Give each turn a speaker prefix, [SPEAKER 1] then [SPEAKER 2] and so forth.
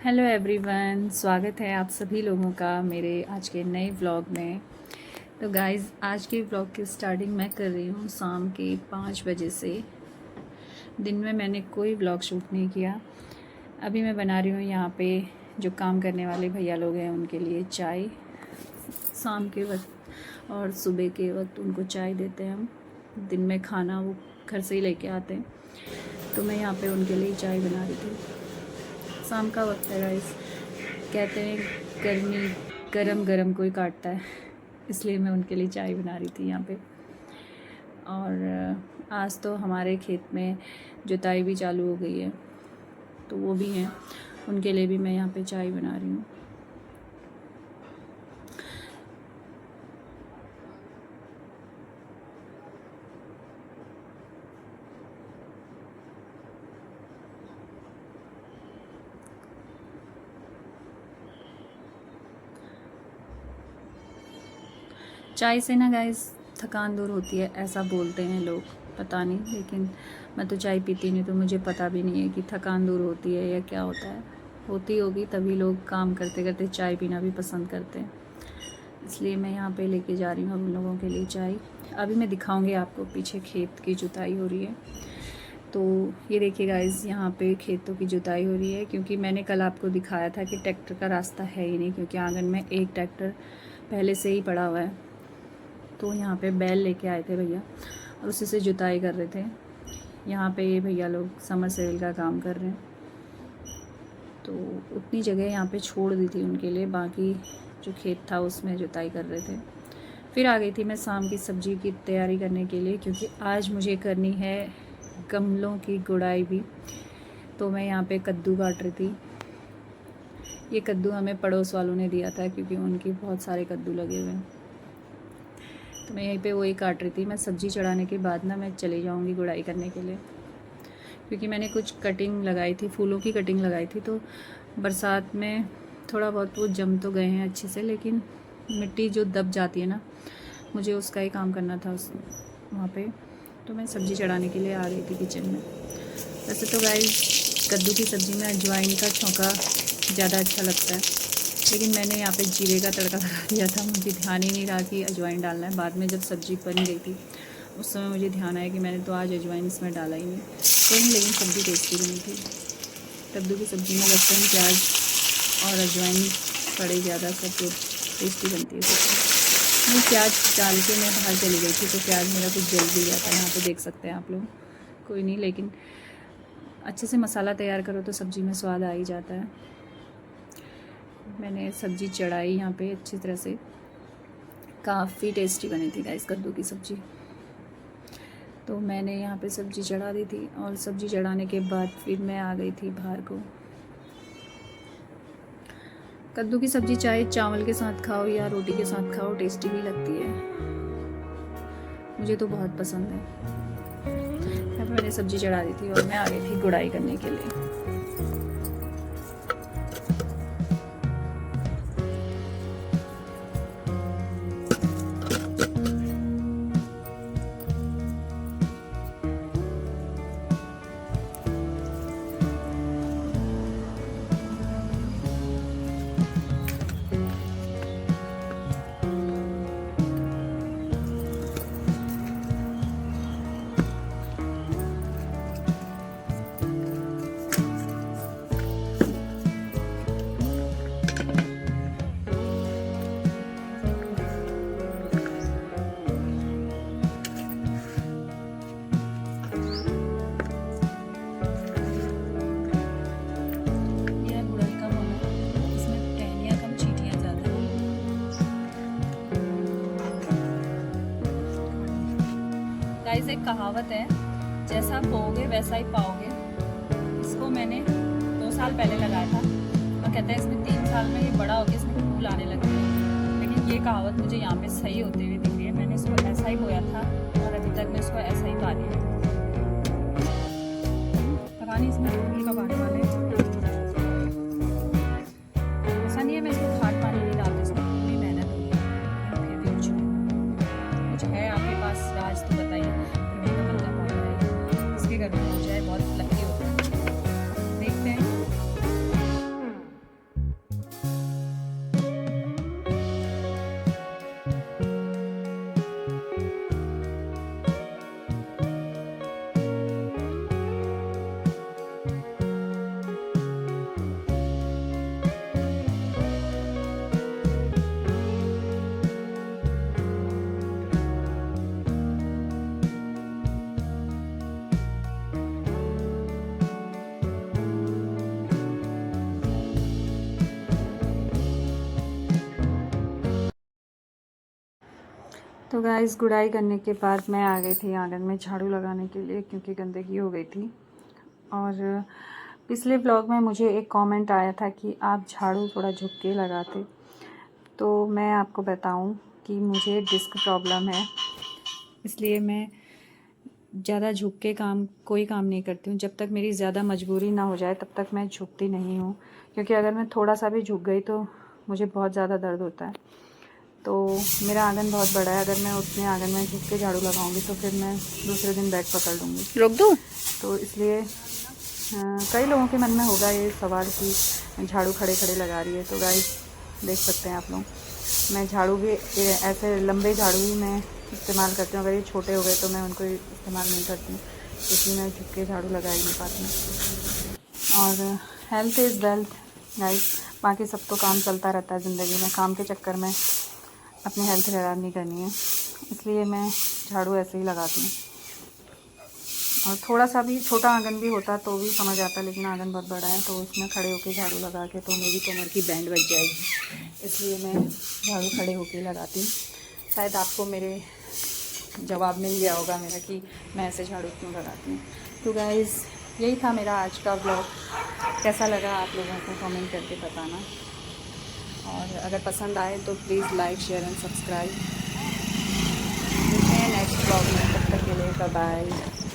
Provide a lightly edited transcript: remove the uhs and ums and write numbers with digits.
[SPEAKER 1] Hello everyone, स्वागत है आप सभी लोगों का मेरे आज के नए व्लॉग में। तो गाइज़, आज के व्लॉग की स्टार्टिंग मैं कर रही हूँ शाम के 5 बजे से। दिन में मैंने कोई व्लॉग शूट नहीं किया। अभी मैं बना रही हूँ यहाँ पे जो काम करने वाले भैया लोग हैं उनके लिए चाय शाम के वक्त, और सुबह के वक्त उनको चाय देते हैं हम। दिन में खाना वो घर से ही लेके आते हैं, तो मैं यहाँ पे उनके लिए चाय बना रही थी। शाम का वक्त है गाइस, कहते हैं गर्मी गरम गरम कोई काटता है, इसलिए मैं उनके लिए चाय बना रही थी यहाँ पे। और आज तो हमारे खेत में जुताई भी चालू हो गई है, तो वो भी हैं, उनके लिए भी मैं यहाँ पे चाय बना रही हूँ। चाय से ना गाइस थकान दूर होती है, ऐसा बोलते हैं लोग, पता नहीं, लेकिन मैं तो चाय पीती नहीं, तो मुझे पता भी नहीं है कि थकान दूर होती है या क्या होता है। होती होगी तभी लोग काम करते करते चाय पीना भी पसंद करते हैं, इसलिए मैं यहाँ पे लेके जा रही हूँ उन लोगों के लिए चाय। अभी मैं दिखाऊँगी आपको, पीछे खेत की जुताई हो रही है। तो ये देखिए गाइस, यहाँ पे खेतों की जुताई हो रही है, क्योंकि मैंने कल आपको दिखाया था कि ट्रैक्टर का रास्ता है ही नहीं, क्योंकि आंगन में एक ट्रैक्टर पहले से ही पड़ा हुआ है। तो यहाँ पे बैल लेके आए थे भैया और उसी से जुताई कर रहे थे। यहाँ पे ये भैया लोग समर सेवल का काम कर रहे हैं, तो उतनी जगह यहाँ पे छोड़ दी थी उनके लिए, बाकी जो खेत था उसमें जुताई कर रहे थे। फिर आ गई थी मैं शाम की सब्ज़ी की तैयारी करने के लिए, क्योंकि आज मुझे करनी है गमलों की गुड़ाई भी। तो मैं यहाँ पे कद्दू काट रही थी। ये कद्दू हमें पड़ोस वालों ने दिया था, क्योंकि उनके बहुत सारे कद्दू लगे हुए हैं, तो मैं यहीं पे वही काट रही थी। मैं सब्ज़ी चढ़ाने के बाद ना मैं चली जाऊँगी गुड़ाई करने के लिए, क्योंकि मैंने कुछ कटिंग लगाई थी, फूलों की कटिंग लगाई थी, तो बरसात में थोड़ा बहुत वो जम तो गए हैं अच्छे से, लेकिन मिट्टी जो दब जाती है ना, मुझे उसका ही काम करना था वहाँ पे। तो मैं सब्ज़ी चढ़ाने के लिए आ गई थी किचन में। वैसे तो गाइस, कद्दू की सब्ज़ी में अजवाइन का छौंका ज़्यादा अच्छा लगता है, लेकिन मैंने यहाँ पे जीरे का तड़का लगा दिया था। मुझे ध्यान ही नहीं रहा कि अजवाइन डालना है। बाद में जब सब्ज़ी बन गई थी उस समय मुझे ध्यान आया कि मैंने तो आज अजवाइन इसमें डाला ही नहीं, तो नहीं, लेकिन सब्ज़ी टेस्टी बनी थी। कद्दू की सब्ज़ी में लहसुन, प्याज और अजवाइन पड़े ज़्यादा, सब तो टेस्टी बनती है सब्ज़ी। मैं प्याज डाल के मैं बाहर चली गई थी, तो प्याज मेरा कुछ जल भी गया था। यहाँ पर देख सकते हैं आप लोग। कोई नहीं, लेकिन अच्छे से मसाला तैयार करो तो सब्ज़ी में स्वाद आ ही जाता है। मैंने सब्ज़ी चढ़ाई यहाँ पे अच्छी तरह से, काफ़ी टेस्टी बनी थी गाइस कद्दू की सब्ज़ी। तो मैंने यहाँ पे सब्ज़ी चढ़ा दी थी, और सब्ज़ी चढ़ाने के बाद फिर मैं आ गई थी बाहर को। कद्दू की सब्ज़ी चाहे चावल के साथ खाओ या रोटी के साथ खाओ, टेस्टी भी लगती है। मुझे तो बहुत पसंद है। यहाँ पे मैंने सब्ज़ी चढ़ा दी थी और मैं आ गई थी गुड़ाई करने के लिए। गाइस, एक कहावत है, जैसा बोओगे वैसा ही पाओगे। इसको मैंने 2 साल पहले लगाया था, और कहते हैं इसमें 3 साल में ये बड़ा हो गया, इसमें फूल आने लगे हैं। लेकिन ये कहावत मुझे यहाँ पे सही होते हुए दिख रही है। मैंने इसको ऐसा ही बोया था और अभी तक मैं इसको ऐसा ही पा रही हूँ। पता नहीं इसमें फूल कब आने वाले हैं। ऐसा नहीं है मैं इसको खाद पानी नहीं डालती, इसमें पूरी मेहनत हुई है, फिर भी कुछ है आपके पास राज तो बताइए। इसके घर में हो जाए, बहुत लकी होता है। देखते हैं। तो गाइस गुड़ाई करने के बाद मैं आ गई थी आंगन में झाड़ू लगाने के लिए, क्योंकि गंदगी हो गई थी। और पिछले ब्लॉग में मुझे एक कमेंट आया था कि आप झाड़ू थोड़ा झुक के लगाते। तो मैं आपको बताऊं कि मुझे डिस्क प्रॉब्लम है, इसलिए मैं ज़्यादा झुक के कोई काम नहीं करती हूँ। जब तक मेरी ज़्यादा मजबूरी ना हो जाए तब तक मैं झुकती नहीं हूँ, क्योंकि अगर मैं थोड़ा सा भी झुक गई तो मुझे बहुत ज़्यादा दर्द होता है। तो मेरा आंगन बहुत बड़ा है, अगर मैं उसमें आंगन में झुक के झाड़ू लगाऊंगी तो फिर मैं दूसरे दिन बैग पकड़ लूँगी।
[SPEAKER 2] रोक दूँ?
[SPEAKER 1] तो इसलिए कई लोगों के मन में होगा ये सवाल कि झाड़ू खड़े खड़े लगा रही है। तो गाइस देख सकते हैं आप लोग, मैं झाड़ू भी ऐसे लंबे झाड़ू ही मैं इस्तेमाल करती हूँ। अगर ये छोटे हो गए तो मैं उनको इस्तेमाल नहीं करती हूँ, क्योंकि मैं झुक के झाड़ू लगा ही नहीं पाती। और हेल्थ इज़ वेल्थ गाइस, बाकी सब तो काम चलता रहता है ज़िंदगी में। काम के चक्कर में अपनी हेल्थ ख़राब नहीं करनी है, इसलिए मैं झाड़ू ऐसे ही लगाती हूँ। और थोड़ा सा भी छोटा आंगन भी होता तो भी समझ आता, लेकिन आंगन बहुत बड़ा है तो उसमें खड़े होके झाड़ू लगा के तो मेरी कमर की बैंड बज जाएगी, इसलिए मैं झाड़ू खड़े होके लगाती हूँ। शायद आपको मेरे जवाब मिल गया होगा मेरा कि मैं ऐसे झाड़ू क्यों लगाती हूँ। तो गाइज़ यही था मेरा आज का ब्लॉग। कैसा लगा आप लोगों को कमेंट करके बताना, और अगर पसंद आए तो please like share and subscribe. मिलते हैं नेक्स्ट ब्लॉग में, तब तक के लिए बाय बाय।